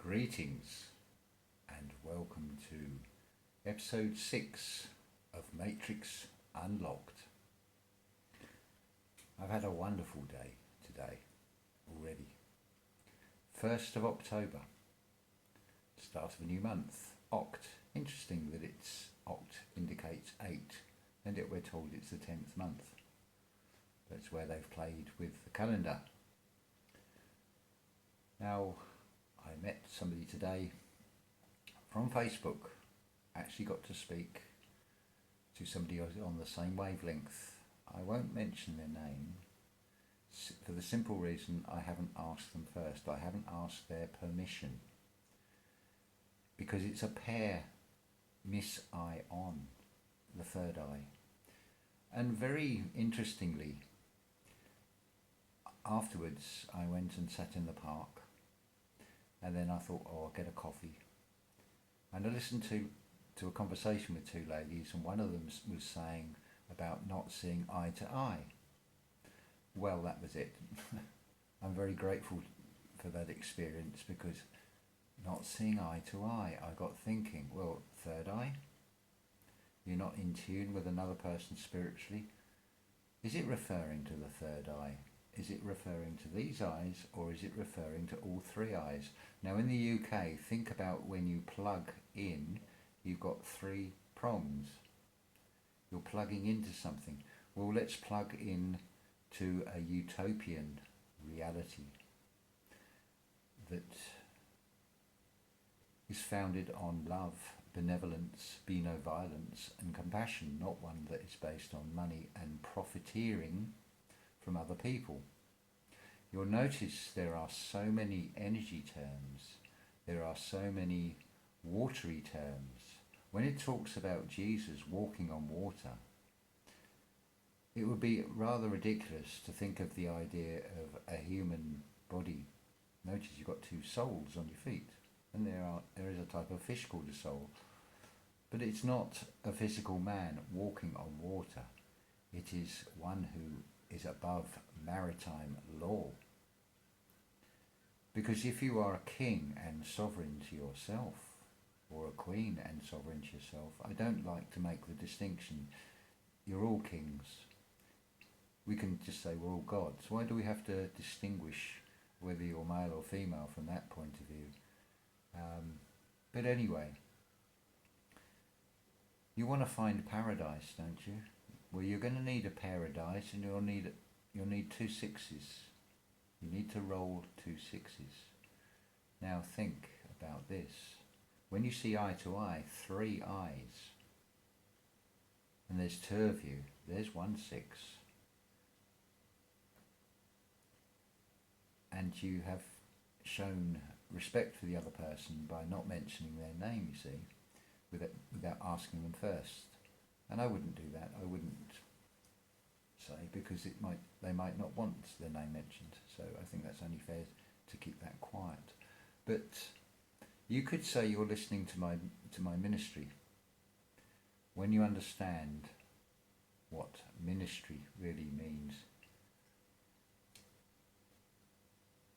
Greetings and welcome to episode 6 of Matrix Unlocked. I've had a wonderful day today already. 1st of October, start of a new month. Oct. Interesting that it's Oct indicates 8 and yet we're told it's the 10th month. That's where they've played with the calendar. Now, I met somebody today from Facebook, actually got to speak to somebody on the same wavelength. I won't mention their name for the simple reason I haven't asked them first. I haven't asked their permission because it's a pair, Miss I on, the third eye. And very interestingly, afterwards I went and sat in the park. And then I thought, I'll get a coffee. And I listened to a conversation with two ladies, and one of them was saying about not seeing eye to eye. Well, that was it. I'm very grateful for that experience because not seeing eye to eye, I got thinking, well, third eye? You're not in tune with another person spiritually? Is it referring to the third eye? Is it referring to these eyes, or is it referring to all three eyes? Now in the UK, think about when you plug in, you've got 3 prongs. You're plugging into something. Well, let's plug in to a utopian reality that is founded on love, benevolence, be no violence, and compassion, not one that is based on money and profiteering from other people. You'll notice there are so many energy terms, there are so many watery terms. When it talks about Jesus walking on water, it would be rather ridiculous to think of the idea of a human body. Notice you've got 2 soles on your feet, and there is a type of fish called a soul, but it's not a physical man walking on water. It is one who is above maritime law. Because if you are a king and sovereign to yourself, or a queen and sovereign to yourself, I don't like to make the distinction. You're all kings. We can just say we're all gods. Why do we have to distinguish whether you're male or female from that point of view? But anyway, you want to find paradise, don't you? Well, you're going to need a paradise, and you'll need 2 6s. You need to roll 2 6s. Now think about this. When you see eye to eye, 3 eyes, and there's 2 of you, there's 1 6. And you have shown respect for the other person by not mentioning their name, you see, without asking them first. And I wouldn't do that. I wouldn't say, because they might not want their name mentioned. So I think that's only fair to keep that quiet. But you could say you're listening to my ministry when you understand what ministry really means.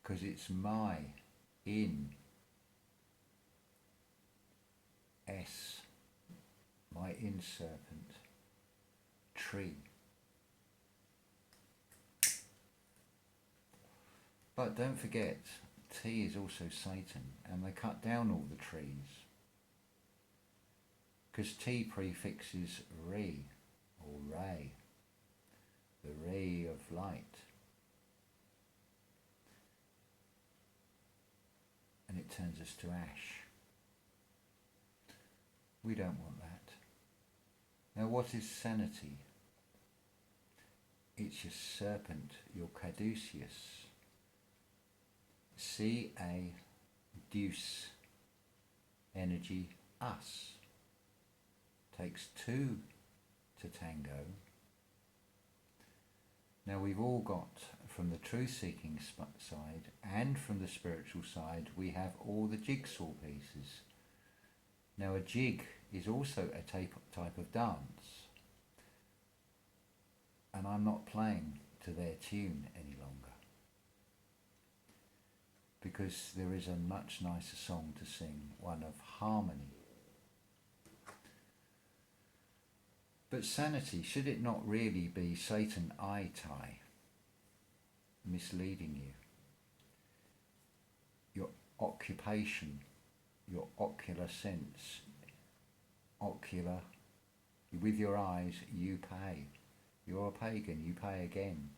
Because it's my in S, my in serpent, tree. But don't forget, T is also Satan, and they cut down all the trees. Because T prefixes Re, or ray, the ray of light. And it turns us to ash. We don't want that. Now what is sanity? It's your serpent, your caduceus. C-A deuce, energy, us. Takes 2 to tango. Now we've all got, from the truth-seeking side and from the spiritual side, we have all the jigsaw pieces. Now a jig is also a type of dance, and I'm not playing to their tune any longer. because there is a much nicer song to sing, one of harmony. But sanity, should it not really be Satan eye tie, misleading you? Your occupation, your ocular sense, ocular, with your eyes you pay. You're a pagan, you pay again.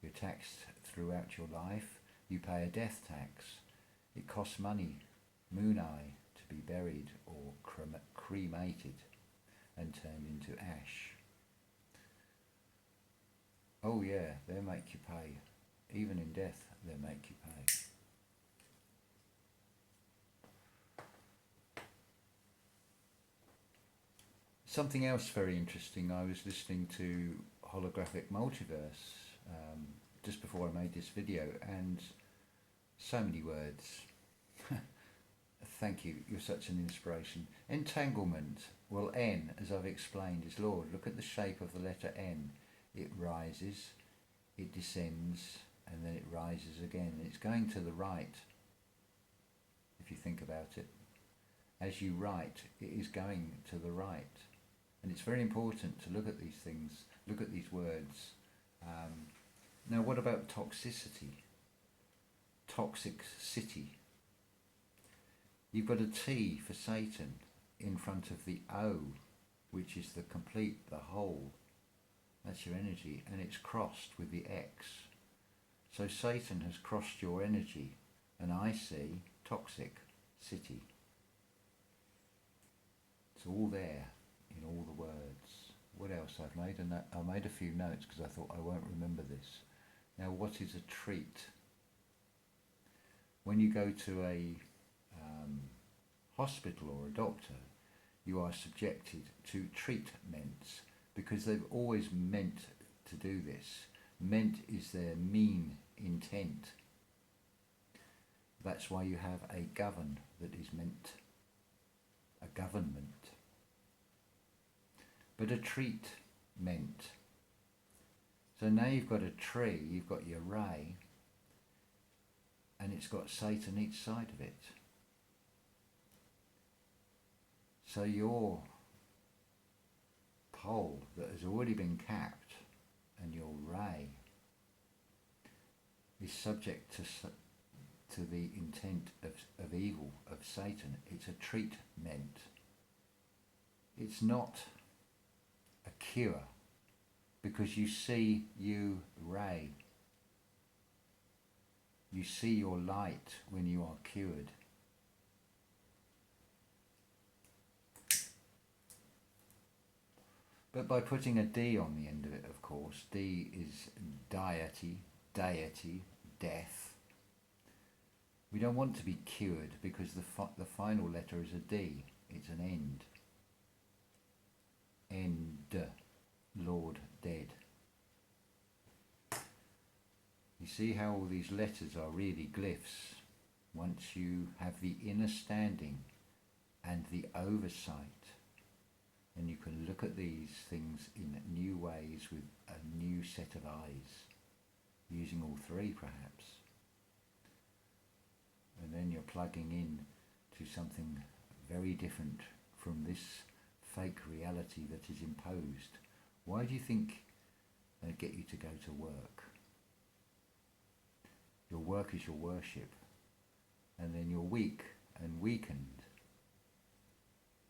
You're taxed throughout your life, you pay a death tax. It costs money, moon eye, to be buried or cremated and turned into ash. Oh yeah, they'll make you pay. Even in death, they'll make you pay. Something else very interesting, I was listening to Holographic Multiverse just before I made this video, and so many words. Thank you, you're such an inspiration. Entanglement, well, N, as I've explained, is Lord. Look at the shape of the letter N. It rises, it descends, and then it rises again. It's going to the right, if you think about it. As you write, it is going to the right. And it's very important to look at these things, look at these words. Now, what about toxicity? Toxic city. You've got a T for Satan in front of the O, which is the complete, the whole. That's your energy, and it's crossed with the X. So Satan has crossed your energy, and I see toxic city. It's all there in all the words. What else? I made a few notes because I thought I won't remember this. Now, what is a treat? When you go to a hospital or a doctor, you are subjected to treatments because they've always meant to do this. Meant is their mean intent. That's why you have a govern that is meant, a government. But a treatment. So now you've got a tree, you've got your ray, and it's got Satan each side of it. So your pole that has already been capped and your ray is subject to the intent of evil, of Satan. It's a treatment. It's not a cure, because you see you ray. You see your light when you are cured. But by putting a D on the end of it, of course, D is deity, death. We don't want to be cured because the final letter is a D. It's an end. End. Lord dead. You see how all these letters are really glyphs once you have the inner standing and the oversight, and you can look at these things in new ways with a new set of eyes, using all three perhaps. And then you're plugging in to something very different from this fake reality that is imposed. Why do you think they get you to go to work? Your work is your worship, and then you're weak and weakened,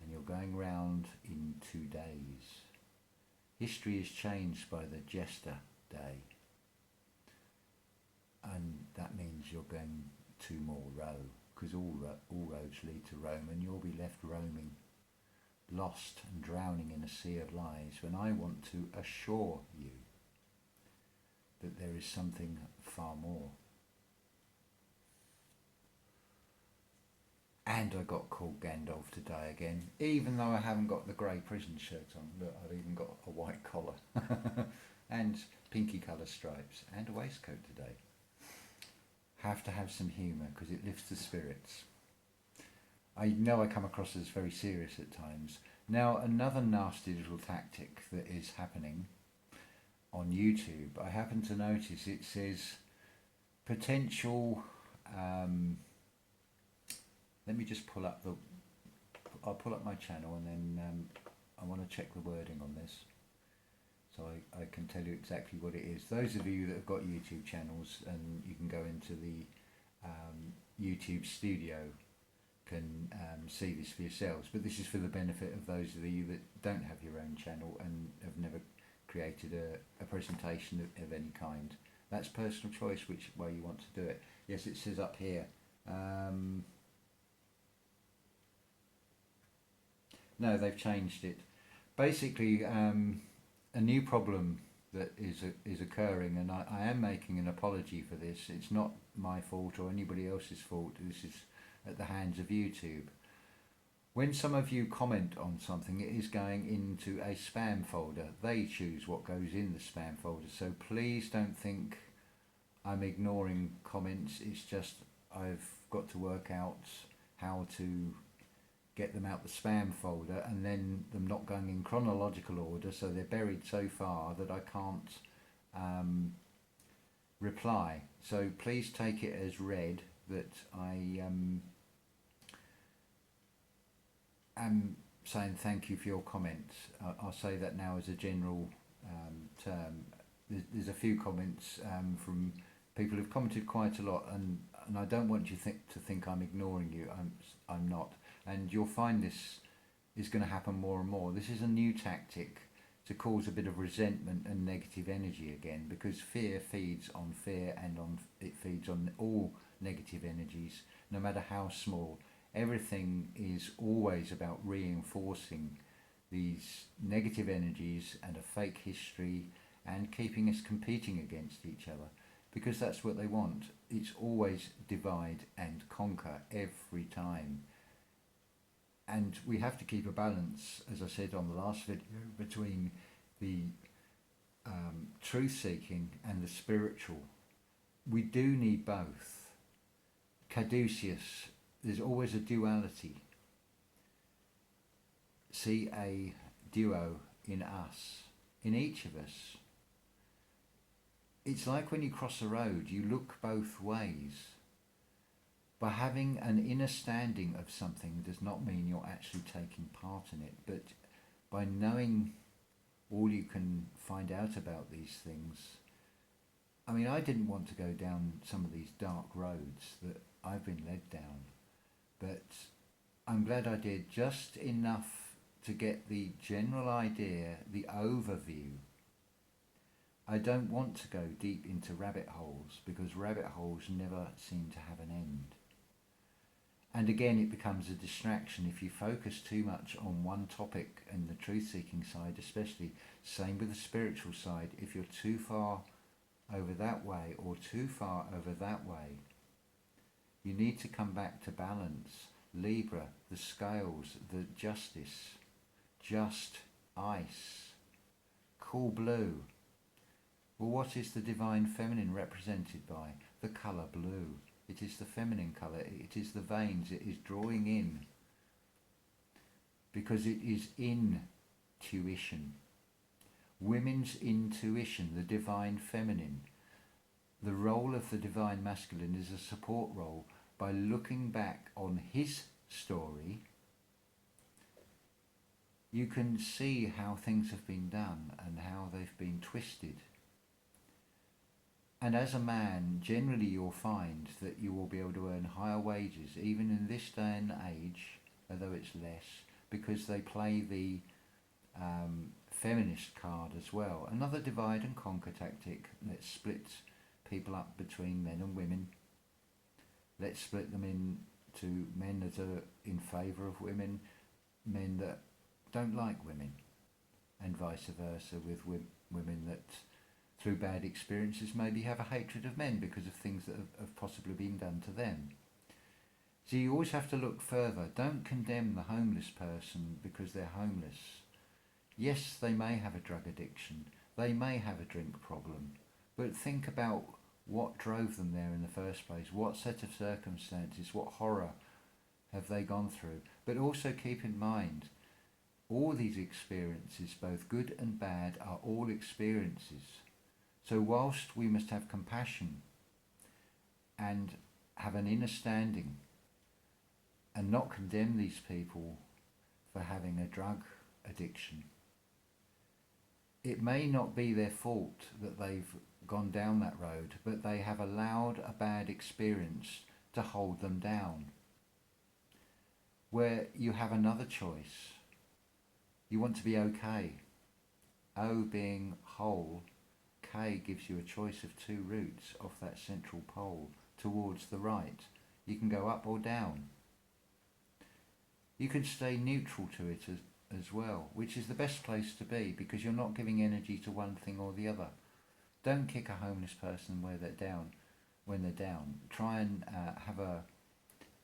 and you're going round in 2 days. History is changed by the Jester Day, and that means you're going 2 more row, because all roads lead to Rome, and you'll be left roaming, lost and drowning in a sea of lies, when I want to assure you that there is something far more. And I got called Gandalf today again, even though I haven't got the grey prison shirt on. Look, I've even got a white collar and pinky colour stripes and a waistcoat today. Have to have some humour because it lifts the spirits. I know I come across as very serious at times. Now, another nasty little tactic that is happening on YouTube, I happen to notice it says potential let me just pull up I'll pull up my channel, and then I want to check the wording on this, so I can tell you exactly what it is. Those of you that have got YouTube channels, and you can go into the YouTube studio, can see this for yourselves, but this is for the benefit of those of you that don't have your own channel and have never created a presentation of any kind. That's personal choice which way you want to do it. Yes, it says up here, no, they've changed it. Basically, a new problem that is occurring, and I am making an apology for this. It's not my fault or anybody else's fault. This is at the hands of YouTube. When some of you comment on something, it is going into a spam folder. They choose what goes in the spam folder. So please don't think I'm ignoring comments. It's just I've got to work out how to get them out the spam folder, and then them not going in chronological order, so they're buried so far that I can't reply. So please take it as read that I am saying thank you for your comments. I'll say that now as a general term. There's a few comments from people who've commented quite a lot, and I don't want you to think I'm ignoring you. I'm not. And you'll find this is going to happen more and more. This is a new tactic to cause a bit of resentment and negative energy again, because fear feeds on fear, and it feeds on all negative energies, no matter how small. Everything is always about reinforcing these negative energies and a fake history, and keeping us competing against each other, because that's what they want. It's always divide and conquer every time. And we have to keep a balance, as I said on the last video, between the truth-seeking and the spiritual. We do need both. Caduceus, there's always a duality. See a duo in us, in each of us. It's like when you cross a road, you look both ways. By having an inner standing of something does not mean you're actually taking part in it, but by knowing all you can find out about these things. I mean, I didn't want to go down some of these dark roads that I've been led down, but I'm glad I did, just enough to get the general idea, the overview. I don't want to go deep into rabbit holes, because rabbit holes never seem to have an end. And again, it becomes a distraction if you focus too much on one topic, and the truth-seeking side especially. Same with the spiritual side. If you're too far over that way or too far over that way, you need to come back to balance. Libra, the scales, the justice, just ice, cool blue. Well, what is the divine feminine represented by? The colour blue. It is the feminine colour, it is the veins, it is drawing in, because it is intuition. Women's intuition, the divine feminine. The role of the divine masculine is a support role. By looking back on his story, you can see how things have been done and how they've been twisted. And as a man, generally you'll find that you will be able to earn higher wages, even in this day and age, although it's less, because they play the feminist card as well. Another divide and conquer tactic. Let's split people up between men and women. Let's split them into men that are in favour of women, men that don't like women, and vice versa with women that, through bad experiences, maybe have a hatred of men because of things that have possibly been done to them. So you always have to look further. Don't condemn the homeless person because they're homeless. Yes, they may have a drug addiction, they may have a drink problem, but think about what drove them there in the first place, what set of circumstances, what horror have they gone through. But also keep in mind, all these experiences, both good and bad, are all experiences. So whilst we must have compassion and have an inner standing and not condemn these people for having a drug addiction. It may not be their fault that they've gone down that road, but they have allowed a bad experience to hold them down. Where you have another choice. You want to be okay. O being whole, K gives you a choice of two routes off that central pole towards the right. You can go up or down. You can stay neutral to it as well, which is the best place to be because you're not giving energy to one thing or the other. Don't kick a homeless person when they're down. Try and have a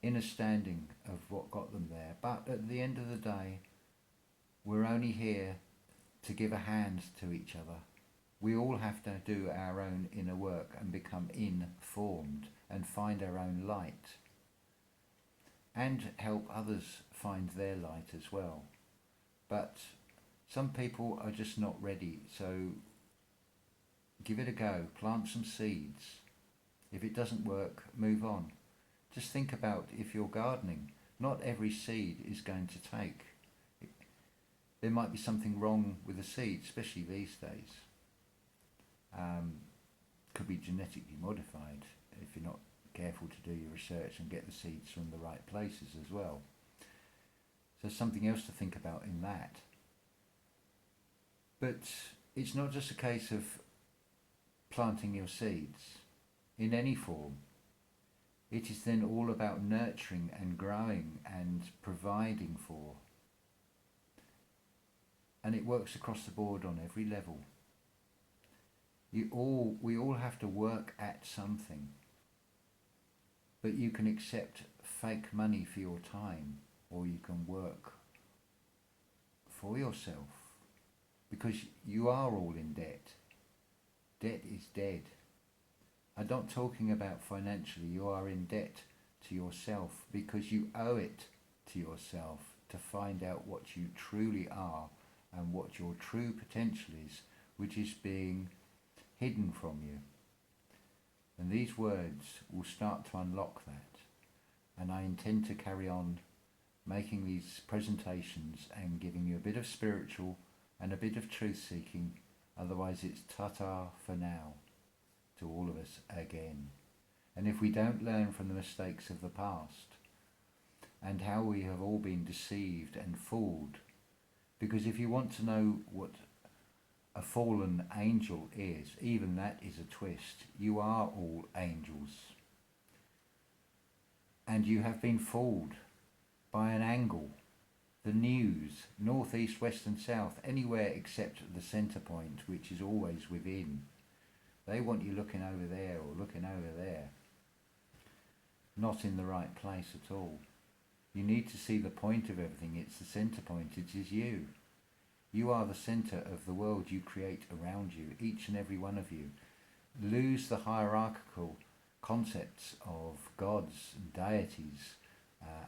inner standing of what got them there. But at the end of the day, we're only here to give a hand to each other. We all have to do our own inner work and become informed and find our own light and help others find their light as well. But some people are just not ready, so give it a go, plant some seeds. If it doesn't work, move on. Just think about if you're gardening, not every seed is going to take. There might be something wrong with the seed, especially these days. Could be genetically modified if you're not careful to do your research and get the seeds from the right places as well. So something else to think about in that. But it's not just a case of planting your seeds in any form. It is then all about nurturing and growing and providing for. And it works across the board on every level. We all have to work at something. But you can accept fake money for your time, or you can work for yourself. Because you are all in debt. Debt is dead. I'm not talking about financially. You are in debt to yourself because you owe it to yourself to find out what you truly are and what your true potential is, which is being hidden from you. And these words will start to unlock that. And I intend to carry on making these presentations and giving you a bit of spiritual and a bit of truth seeking. Otherwise it's ta-ta for now to all of us again. And if we don't learn from the mistakes of the past and how we have all been deceived and fooled, because if you want to know what a fallen angel is, even that is a twist. You are all angels. And you have been fooled by an angle, the news, north, east, west and south, anywhere except the centre point, which is always within. They want you looking over there or looking over there. Not in the right place at all. You need to see the point of everything. It's the centre point. It is you. You are the centre of the world you create around you, each and every one of you. Lose the hierarchical concepts of gods, deities,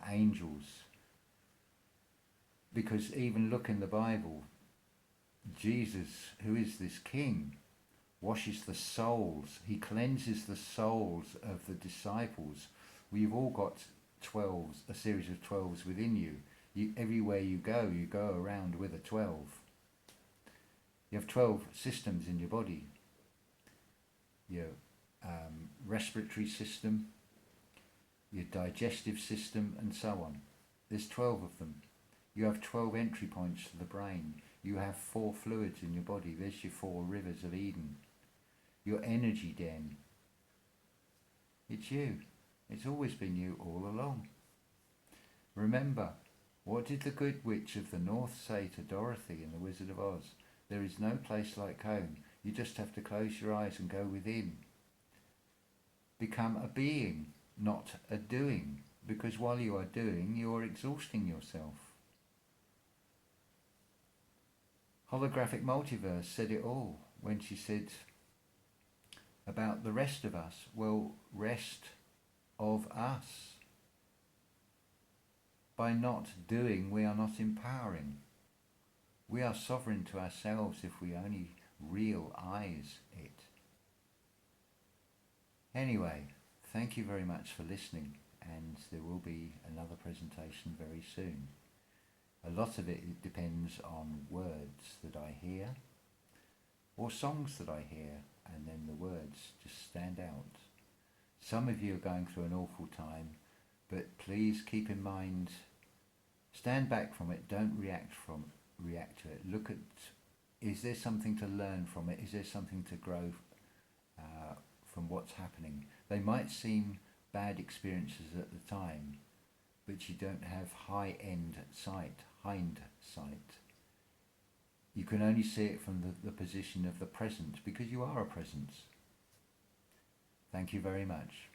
angels. Because even look in the Bible, Jesus, who is this king, washes the souls. He cleanses the souls of the disciples. We've all got 12s, a series of 12s within you. Everywhere you go around with a 12. You have 12 systems in your body. Your respiratory system, your digestive system, and so on. There's 12 of them. You have 12 entry points to the brain. You have 4 fluids in your body. There's your 4 rivers of Eden. Your energy den. It's you. It's always been you all along. Remember, what did the good witch of the north say to Dorothy in The Wizard of Oz? There is no place like home. You just have to close your eyes and go within. Become a being, not a doing. Because while you are doing, you are exhausting yourself. Holographic Multiverse said it all when she said about the rest of us. Well, rest of us. By not doing, we are not empowering. We are sovereign to ourselves if we only realize it. Anyway, thank you very much for listening, and there will be another presentation very soon. A lot of it depends on words that I hear, or songs that I hear, and then the words just stand out. Some of you are going through an awful time, but please keep in mind, stand back from it, don't react to it. Look at, is there something to learn from it? Is there something to grow from what's happening? They might seem bad experiences at the time, but you don't have hindsight. You can only see it from the position of the present, because you are a presence. Thank you very much.